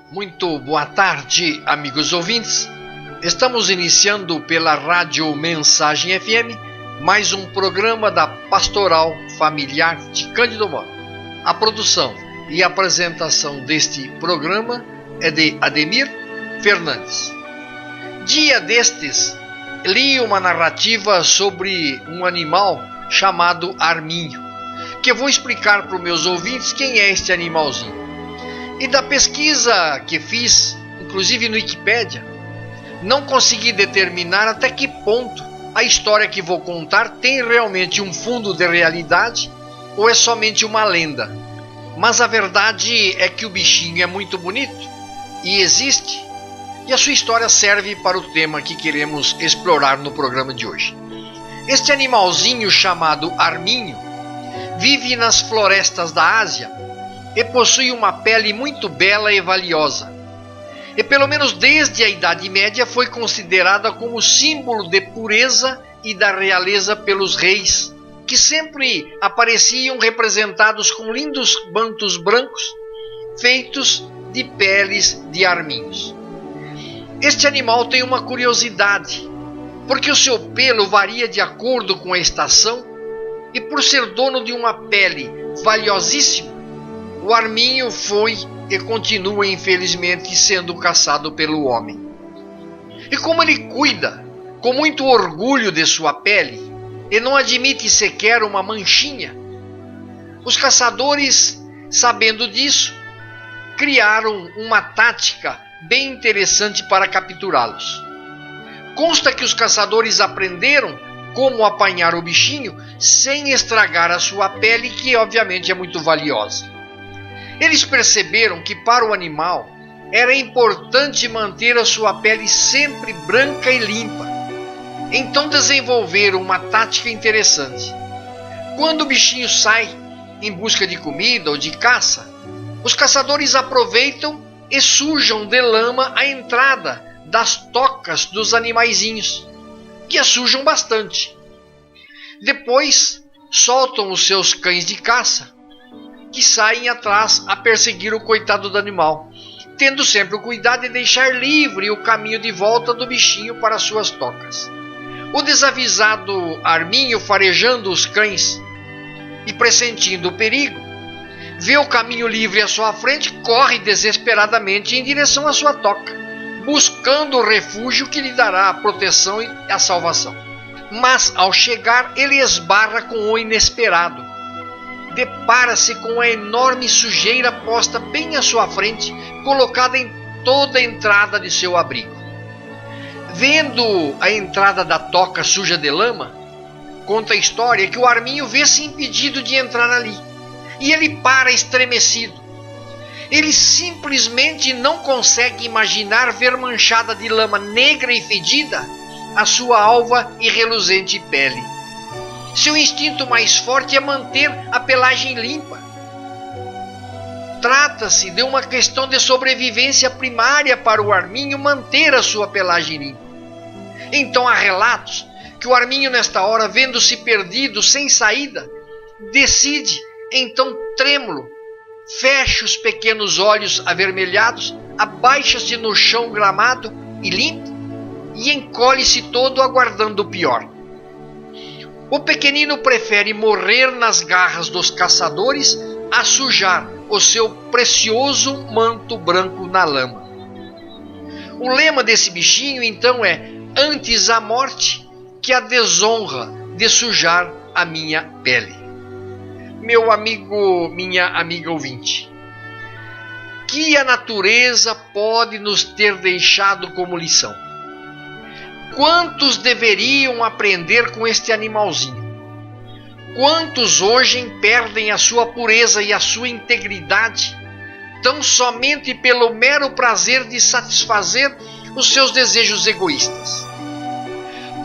Muito boa tarde, amigos ouvintes. Estamos iniciando pela Rádio Mensagem FM mais um programa da Pastoral Familiar de Cândido Mota. A produção e apresentação deste programa é de Ademir Fernandes. Dia destes, li uma narrativa sobre um animal chamado Arminho, que eu vou explicar para os meus ouvintes quem é este animalzinho. E da pesquisa que fiz, inclusive no Wikipédia, não consegui determinar até que ponto a história que vou contar tem realmente um fundo de realidade ou é somente uma lenda. Mas a verdade é que o bichinho é muito bonito e existe, e a sua história serve para o tema que queremos explorar no programa de hoje. Este animalzinho chamado Arminho vive nas florestas da Ásia e possui uma pele muito bela e valiosa. E pelo menos desde a Idade Média foi considerada como símbolo de pureza e da realeza pelos reis, que sempre apareciam representados com lindos mantos brancos feitos de peles de arminhos. Este animal tem uma curiosidade, porque o seu pelo varia de acordo com a estação e por ser dono de uma pele valiosíssima, o arminho foi e continua, infelizmente, sendo caçado pelo homem. E como ele cuida com muito orgulho de sua pele e não admite sequer uma manchinha, os caçadores, sabendo disso, criaram uma tática bem interessante para capturá-los. Consta que os caçadores aprenderam como apanhar o bichinho sem estragar a sua pele, que obviamente é muito valiosa. Eles perceberam que para o animal era importante manter a sua pele sempre branca e limpa. Então desenvolveram uma tática interessante. Quando o bichinho sai em busca de comida ou de caça, os caçadores aproveitam e sujam de lama a entrada das tocas dos animaizinhos, que a sujam bastante. Depois soltam os seus cães de caça, que saem atrás a perseguir o coitado do animal, tendo sempre o cuidado de deixar livre o caminho de volta do bichinho para suas tocas. O desavisado Arminho, farejando os cães e pressentindo o perigo, vê o caminho livre à sua frente, corre desesperadamente em direção à sua toca, buscando o refúgio que lhe dará a proteção e a salvação. Mas ao chegar, ele esbarra com o inesperado. Depara-se com a enorme sujeira posta bem à sua frente, colocada em toda a entrada de seu abrigo. Vendo a entrada da toca suja de lama, conta a história que o Arminho vê-se impedido de entrar ali, e ele para estremecido. Ele simplesmente não consegue imaginar ver manchada de lama negra e fedida a sua alva e reluzente pele. Seu instinto mais forte é manter a pelagem limpa. Trata-se de uma questão de sobrevivência primária para o Arminho manter a sua pelagem limpa. Então há relatos que o Arminho, nesta hora, vendo-se perdido, sem saída, decide, então trêmulo, fecha os pequenos olhos avermelhados, abaixa-se no chão gramado e limpo e encolhe-se todo aguardando o pior. O pequenino prefere morrer nas garras dos caçadores a sujar o seu precioso manto branco na lama. O lema desse bichinho, então, é: antes a morte que a desonra de sujar a minha pele. Meu amigo, minha amiga ouvinte, que a natureza pode nos ter deixado como lição? Quantos deveriam aprender com este animalzinho? Quantos hoje perdem a sua pureza e a sua integridade, tão somente pelo mero prazer de satisfazer os seus desejos egoístas?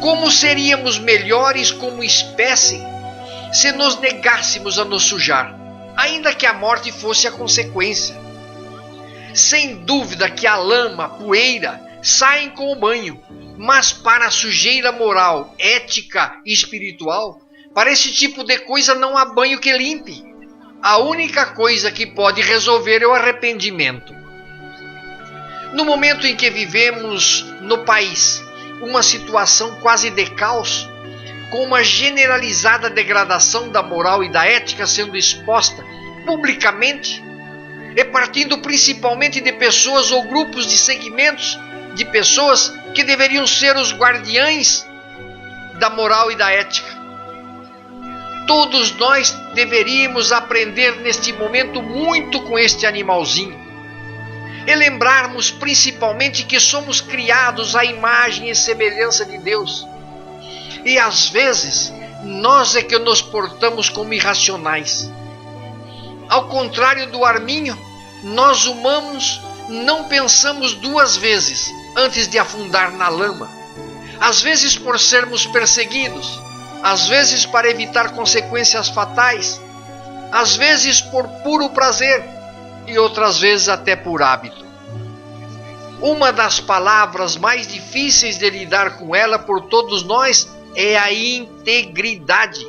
Como seríamos melhores como espécie se nos negássemos a nos sujar, ainda que a morte fosse a consequência? Sem dúvida que a lama, a poeira, saem com o banho, mas para a sujeira moral, ética e espiritual, para esse tipo de coisa não há banho que limpe. A única coisa que pode resolver é o arrependimento. No momento em que vivemos no país uma situação quase de caos, com uma generalizada degradação da moral e da ética sendo exposta publicamente, e partindo principalmente de pessoas ou grupos de segmentos de pessoas que deveriam ser os guardiães da moral e da ética. Todos nós deveríamos aprender neste momento muito com este animalzinho e lembrarmos principalmente que somos criados à imagem e semelhança de Deus. E às vezes nós é que nos portamos como irracionais. Ao contrário do arminho, nós humanos não pensamos duas vezes antes de afundar na lama. Às vezes por sermos perseguidos, às vezes para evitar consequências fatais, às vezes por puro prazer e outras vezes até por hábito. Uma das palavras mais difíceis de lidar com ela por todos nós é a integridade.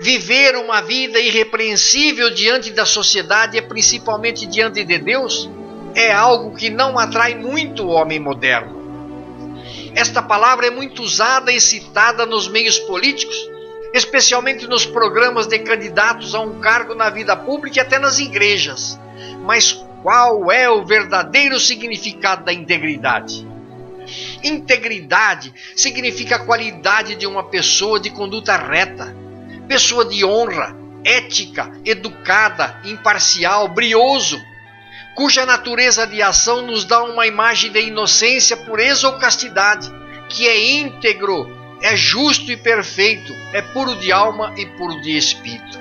Viver uma vida irrepreensível diante da sociedade e principalmente diante de Deus é algo que não atrai muito o homem moderno. Esta palavra é muito usada e citada nos meios políticos, especialmente nos programas de candidatos a um cargo na vida pública e até nas igrejas. Mas qual é o verdadeiro significado da integridade? Integridade significa a qualidade de uma pessoa de conduta reta, pessoa de honra, ética, educada, imparcial, brioso, cuja natureza de ação nos dá uma imagem de inocência, pureza ou castidade, que é íntegro, é justo e perfeito, é puro de alma e puro de espírito.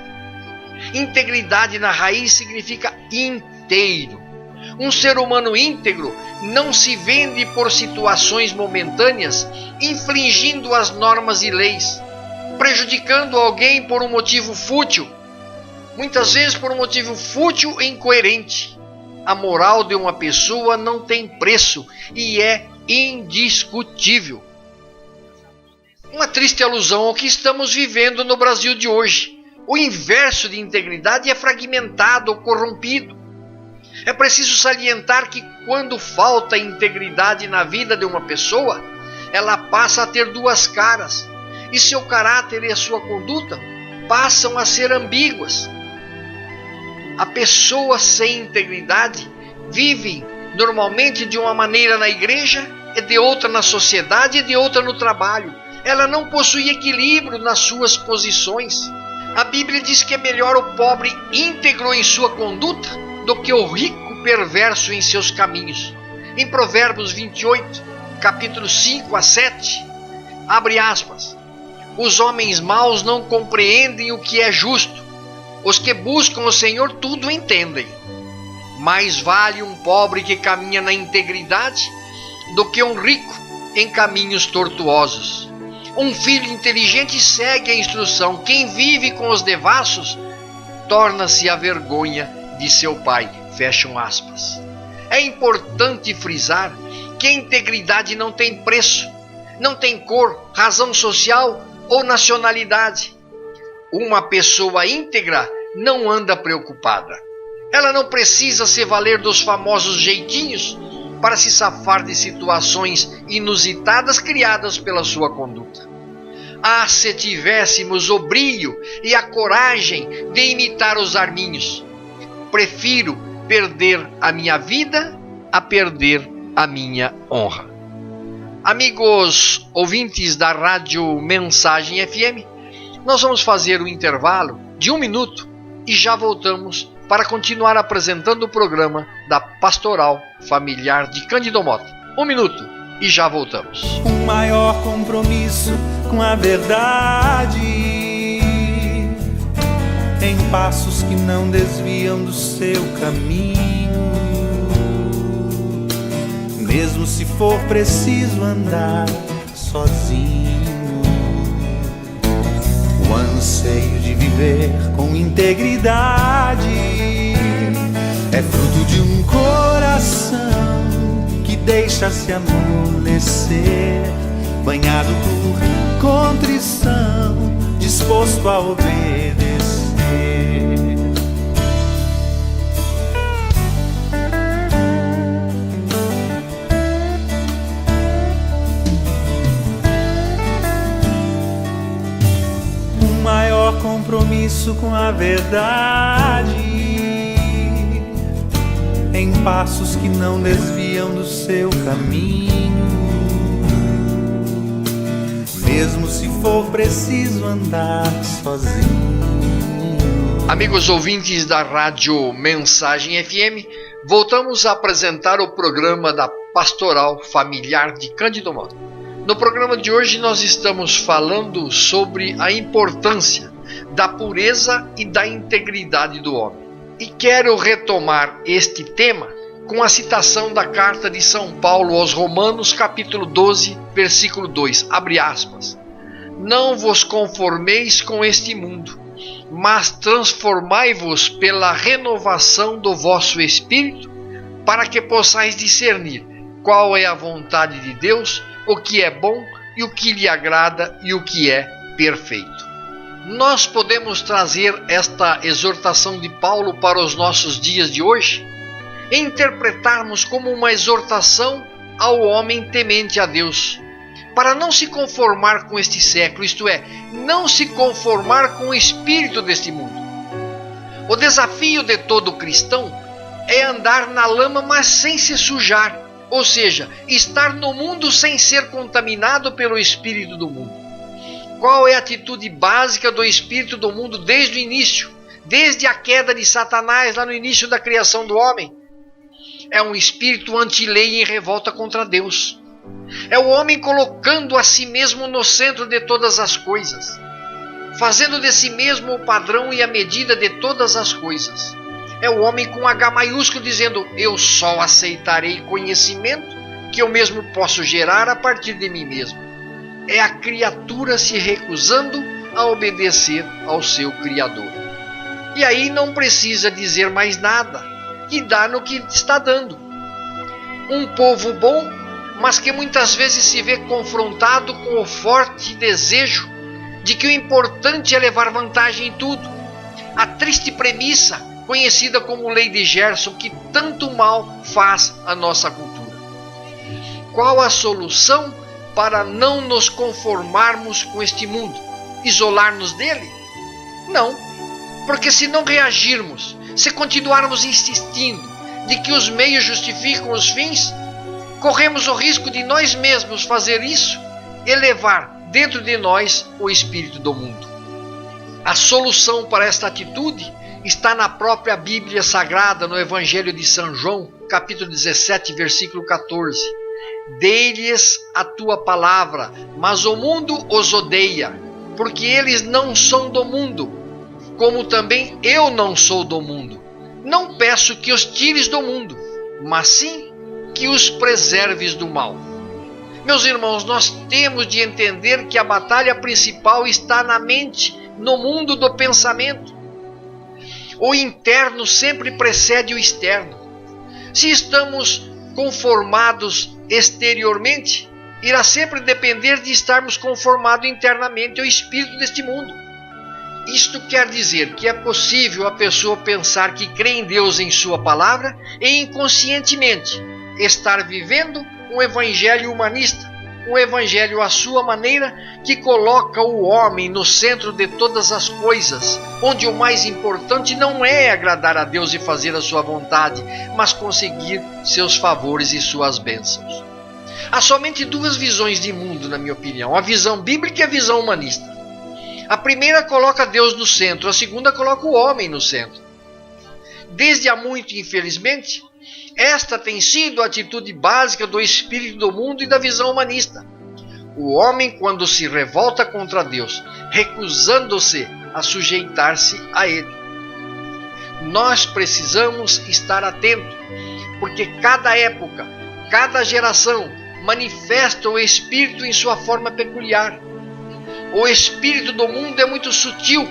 Integridade na raiz significa inteiro. Um ser humano íntegro não se vende por situações momentâneas, infringindo as normas e leis, prejudicando alguém por um motivo fútil, muitas vezes por um motivo fútil e incoerente. A moral de uma pessoa não tem preço e é indiscutível. Uma triste alusão ao que estamos vivendo no Brasil de hoje. O inverso de integridade é fragmentado ou corrompido. É preciso salientar que quando falta integridade na vida de uma pessoa, ela passa a ter duas caras, e seu caráter e a sua conduta passam a ser ambíguas. A pessoa sem integridade vive normalmente de uma maneira na igreja, e de outra na sociedade e de outra no trabalho. Ela não possui equilíbrio nas suas posições. A Bíblia diz que é melhor o pobre íntegro em sua conduta do que o rico perverso em seus caminhos. Em Provérbios 28, capítulo 5 a 7, abre aspas: os homens maus não compreendem o que é justo. Os que buscam o Senhor tudo entendem. Mais vale um pobre que caminha na integridade do que um rico em caminhos tortuosos. Um filho inteligente segue a instrução. Quem vive com os devassos torna-se a vergonha de seu pai. Fecham aspas. É importante frisar que a integridade não tem preço, não tem cor, razão social ou nacionalidade. Uma pessoa íntegra não anda preocupada. Ela não precisa se valer dos famosos jeitinhos para se safar de situações inusitadas criadas pela sua conduta. Ah, se tivéssemos o brio e a coragem de imitar os arminhos. Prefiro perder a minha vida a perder a minha honra. Amigos ouvintes da Rádio Mensagem FM, nós vamos fazer um intervalo de 1 minuto e já voltamos para continuar apresentando o programa da Pastoral Familiar de Cândido Mota. 1 minuto e já voltamos. Um maior compromisso com a verdade, em passos que não desviam do seu caminho, mesmo se for preciso andar sozinho. O anseio de viver com integridade é fruto de um coração que deixa-se amolecer, banhado por contrição, disposto a obedecer. manso com a verdade, em passos que não desviam do seu caminho, mesmo se for preciso andar sozinho. Amigos ouvintes da Rádio Mensagem FM, voltamos a apresentar o programa da Pastoral Familiar de Cândido Mota. No programa de hoje nós estamos falando sobre a importância da pureza e da integridade do homem. E quero retomar este tema com a citação da carta de São Paulo aos Romanos, capítulo 12, versículo 2, abre aspas. Não vos conformeis com este mundo, mas transformai-vos pela renovação do vosso espírito, para que possais discernir qual é a vontade de Deus, o que é bom e o que lhe agrada e o que é perfeito. Nós podemos trazer esta exortação de Paulo para os nossos dias de hoje e interpretarmos como uma exortação ao homem temente a Deus, para não se conformar com este século, isto é, não se conformar com o espírito deste mundo. O desafio de todo cristão é andar na lama, mas sem se sujar, ou seja, estar no mundo sem ser contaminado pelo espírito do mundo. Qual é a atitude básica do espírito do mundo desde o início, desde a queda de Satanás lá no início da criação do homem? É um espírito anti-lei em revolta contra Deus. É o homem colocando a si mesmo no centro de todas as coisas, fazendo de si mesmo o padrão e a medida de todas as coisas. É o homem com H maiúsculo dizendo, eu só aceitarei conhecimento que eu mesmo posso gerar a partir de mim mesmo. É a criatura se recusando a obedecer ao seu Criador. E aí não precisa dizer mais nada, que dá no que está dando. Um povo bom, mas que muitas vezes se vê confrontado com o forte desejo de que o importante é levar vantagem em tudo. A triste premissa, conhecida como lei de Gerson, que tanto mal faz à nossa cultura. Qual a solução para não nos conformarmos com este mundo? Isolar-nos dele? Não, porque se não reagirmos, se continuarmos insistindo de que os meios justificam os fins, corremos o risco de nós mesmos fazer isso e levar dentro de nós o espírito do mundo. A solução para esta atitude está na própria Bíblia Sagrada, no Evangelho de São João, capítulo 17, versículo 14. Dei-lhes a tua palavra, mas o mundo os odeia, porque eles não são do mundo, como também eu não sou do mundo. Não peço que os tires do mundo, mas sim que os preserves do mal. Meus irmãos, nós temos de entender que a batalha principal está na mente, no mundo do pensamento. O interno sempre precede o externo. Se estamos conformados exteriormente, irá sempre depender de estarmos conformados internamente ao espírito deste mundo. Isto quer dizer que é possível a pessoa pensar que crê em Deus em sua palavra e inconscientemente estar vivendo um evangelho humanista, um evangelho à sua maneira, que coloca o homem no centro de todas as coisas, onde o mais importante não é agradar a Deus e fazer a sua vontade, mas conseguir seus favores e suas bênçãos. Há somente duas visões de mundo, na minha opinião, a visão bíblica e a visão humanista. A primeira coloca Deus no centro, a segunda coloca o homem no centro. Desde há muito, infelizmente, esta tem sido a atitude básica do espírito do mundo e da visão humanista. O homem, quando se revolta contra Deus, recusando-se a sujeitar-se a Ele. Nós precisamos estar atentos, porque cada época, cada geração manifesta o espírito em sua forma peculiar. O espírito do mundo é muito sutil,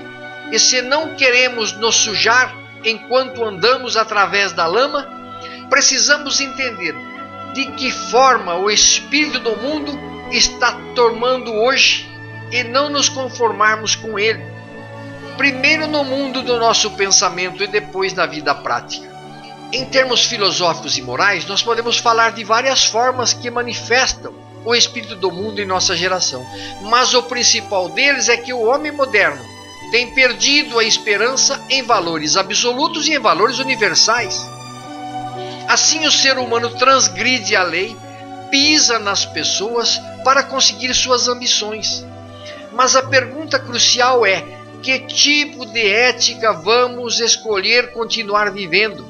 e se não queremos nos sujar enquanto andamos através da lama, precisamos entender de que forma o espírito do mundo está tomando hoje e não nos conformarmos com ele. Primeiro no mundo do nosso pensamento e depois na vida prática. Em termos filosóficos e morais, nós podemos falar de várias formas que manifestam o espírito do mundo em nossa geração. Mas o principal deles é que o homem moderno tem perdido a esperança em valores absolutos e em valores universais. Assim, o ser humano transgride a lei, pisa nas pessoas para conseguir suas ambições. Mas a pergunta crucial é: que tipo de ética vamos escolher continuar vivendo?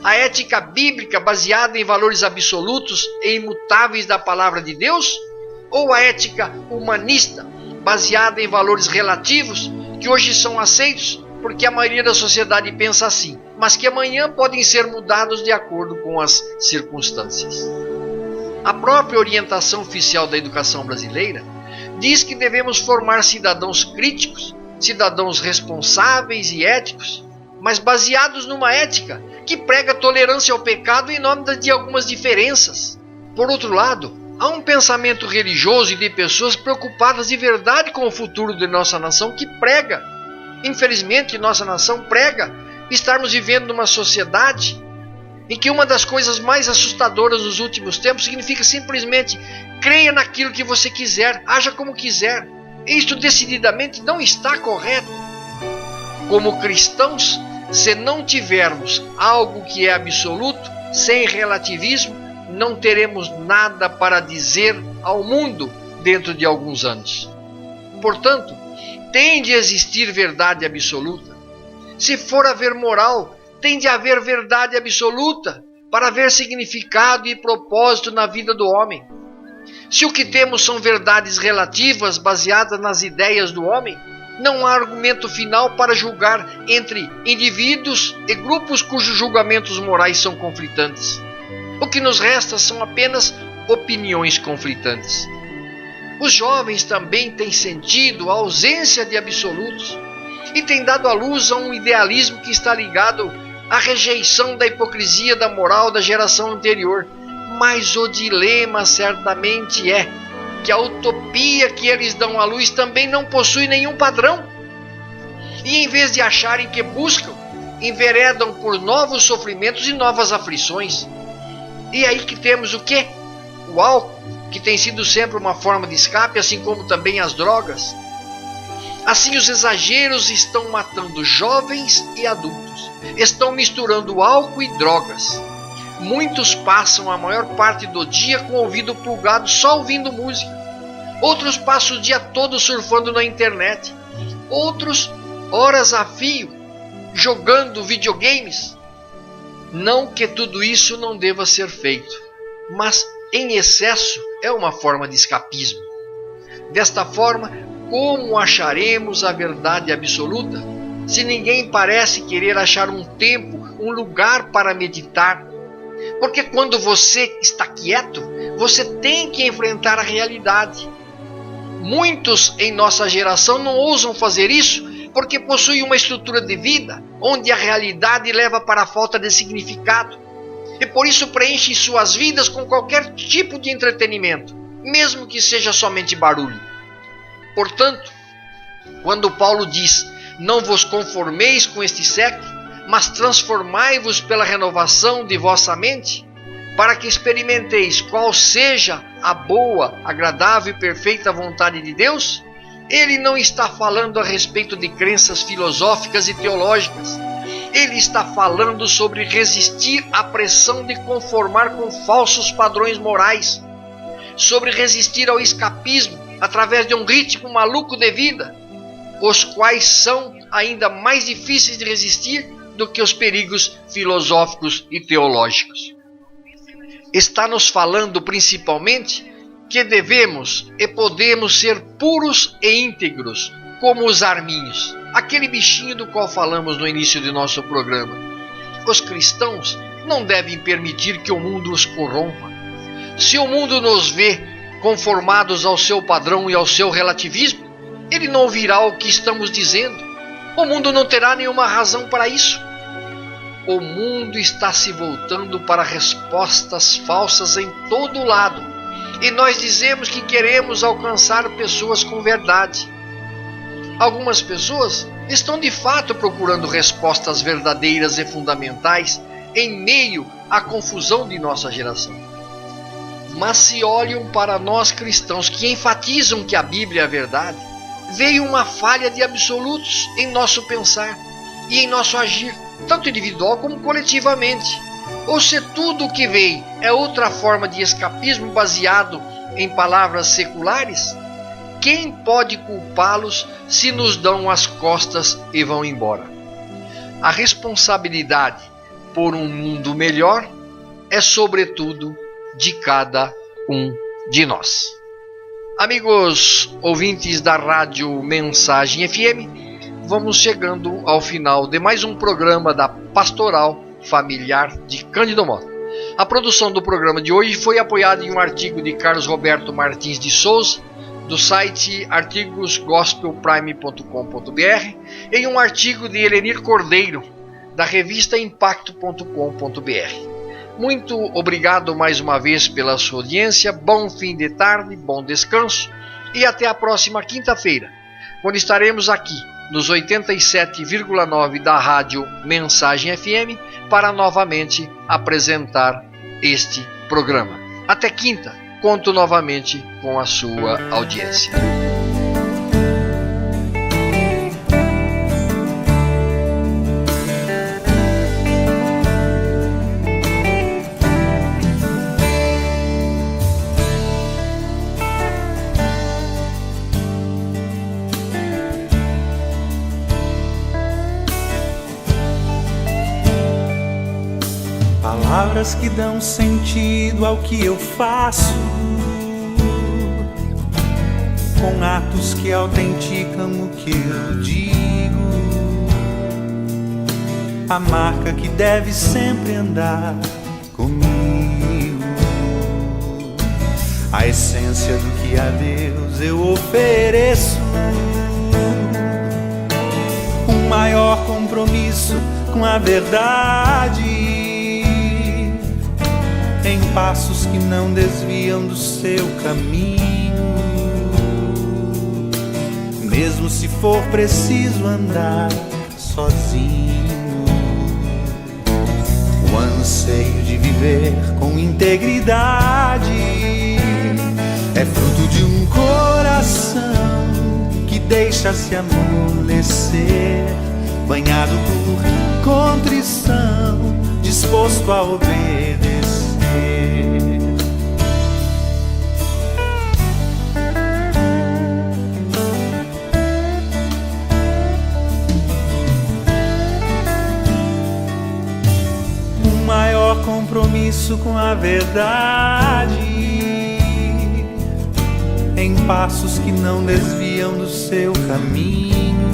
A ética bíblica baseada em valores absolutos e imutáveis da palavra de Deus? Ou a ética humanista baseada em valores relativos que hoje são aceitos porque a maioria da sociedade pensa assim, mas que amanhã podem ser mudados de acordo com as circunstâncias? A própria orientação oficial da educação brasileira diz que devemos formar cidadãos críticos, cidadãos responsáveis e éticos, mas baseados numa ética que prega tolerância ao pecado em nome de algumas diferenças. Por outro lado, há um pensamento religioso e de pessoas preocupadas de verdade com o futuro de nossa nação que prega, infelizmente nossa nação prega, estarmos vivendo numa sociedade em que uma das coisas mais assustadoras nos últimos tempos significa simplesmente: creia naquilo que você quiser, haja como quiser. Isto decididamente não está correto. Como cristãos, se não tivermos algo que é absoluto, sem relativismo, não teremos nada para dizer ao mundo dentro de alguns anos. Portanto, tem de existir verdade absoluta. Se for haver moral, tem de haver verdade absoluta para haver significado e propósito na vida do homem. Se o que temos são verdades relativas baseadas nas ideias do homem, não há argumento final para julgar entre indivíduos e grupos cujos julgamentos morais são conflitantes. O que nos resta são apenas opiniões conflitantes. Os jovens também têm sentido a ausência de absolutos e têm dado à luz a um idealismo que está ligado à rejeição da hipocrisia da moral da geração anterior. Mas o dilema certamente é que a utopia que eles dão à luz também não possui nenhum padrão. E em vez de acharem que buscam, enveredam por novos sofrimentos e novas aflições. E aí que temos o quê? O álcool, que tem sido sempre uma forma de escape, assim como também as drogas. Assim, os exageros estão matando jovens e adultos. Estão misturando álcool e drogas. Muitos passam a maior parte do dia com o ouvido plugado só ouvindo música. Outros passam o dia todo surfando na internet. Outros, horas a fio, jogando videogames. Não que tudo isso não deva ser feito, mas em excesso é uma forma de escapismo. Desta forma, como acharemos a verdade absoluta se ninguém parece querer achar um tempo, um lugar para meditar? Porque quando você está quieto, você tem que enfrentar a realidade. Muitos em nossa geração não ousam fazer isso porque possuem uma estrutura de vida onde a realidade leva para a falta de significado. E por isso preenchem suas vidas com qualquer tipo de entretenimento, mesmo que seja somente barulho. Portanto, quando Paulo diz: não vos conformeis com este século, mas transformai-vos pela renovação de vossa mente, para que experimenteis qual seja a boa, agradável e perfeita vontade de Deus, ele não está falando a respeito de crenças filosóficas e teológicas. Ele está falando sobre resistir à pressão de conformar com falsos padrões morais, sobre resistir ao escapismo através de um ritmo maluco de vida, os quais são ainda mais difíceis de resistir do que os perigos filosóficos e teológicos. Está nos falando principalmente que devemos e podemos ser puros e íntegros, como os arminhos, aquele bichinho do qual falamos no início de nosso programa. Os cristãos não devem permitir que o mundo os corrompa. Se o mundo nos vê conformados ao seu padrão e ao seu relativismo, ele não ouvirá o que estamos dizendo. O mundo não terá nenhuma razão para isso. O mundo está se voltando para respostas falsas em todo lado. E nós dizemos que queremos alcançar pessoas com verdade. Algumas pessoas estão de fato procurando respostas verdadeiras e fundamentais em meio à confusão de nossa geração. Mas se olham para nós cristãos que enfatizam que a Bíblia é a verdade, veio uma falha de absolutos em nosso pensar e em nosso agir, tanto individual como coletivamente. Ou se tudo o que veio é outra forma de escapismo baseado em palavras seculares, quem pode culpá-los se nos dão as costas e vão embora? A responsabilidade por um mundo melhor é sobretudo de cada um de nós. Amigos ouvintes da Rádio Mensagem FM, vamos chegando ao final de mais um programa da Pastoral Familiar de Cândido Mota. A produção do programa de hoje foi apoiada em um artigo de Carlos Roberto Martins de Souza, do site artigosgospelprime.com.br, em um artigo de Helenir Cordeiro, da revista impacto.com.br. Muito obrigado mais uma vez pela sua audiência, bom fim de tarde, bom descanso e até a próxima quinta-feira, quando estaremos aqui nos 87,9 da Rádio Mensagem FM para novamente apresentar este programa. Até quinta, conto novamente com a sua audiência. Palavras que dão sentido ao que eu faço, com atos que autenticam o que eu digo, a marca que deve sempre andar comigo, a essência do que a Deus eu ofereço, um maior compromisso com a verdade, em passos que não desviam do seu caminho, mesmo se for preciso andar sozinho. O anseio de viver com integridade é fruto de um coração que deixa-se amolecer, banhado por contrição, disposto a obedecer. Um maior compromisso com a verdade, em passos que não desviam do seu caminho,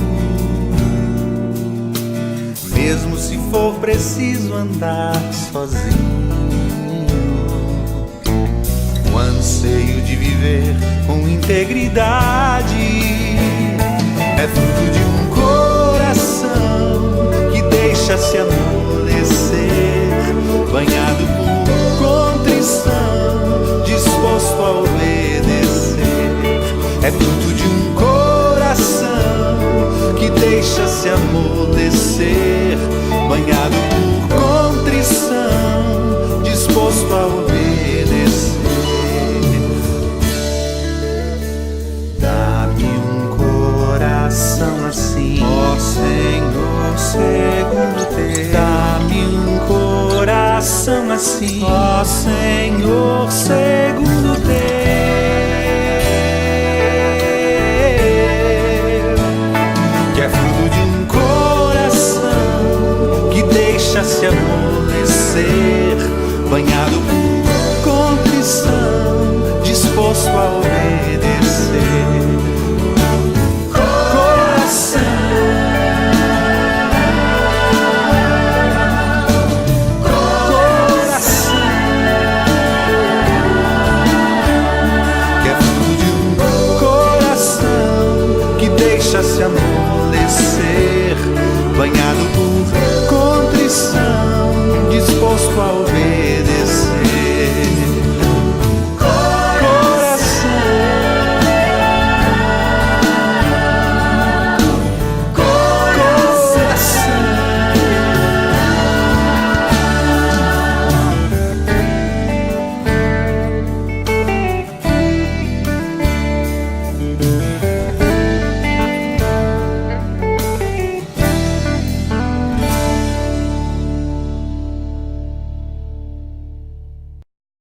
mesmo se for preciso andar sozinho. O anseio de viver com integridade é fruto de um coração que deixa-se amolecer, banhado por contrição, disposto a obedecer. É fruto de um coração que deixa-se amolecer, banhado por contrição, disposto a obedecer. Dá-me um coração assim, ó Senhor, segundo teu. Dá-me um coração assim, ó Senhor, segundo teu, que é fruto de um coração que deixa-se amolecer, banhado por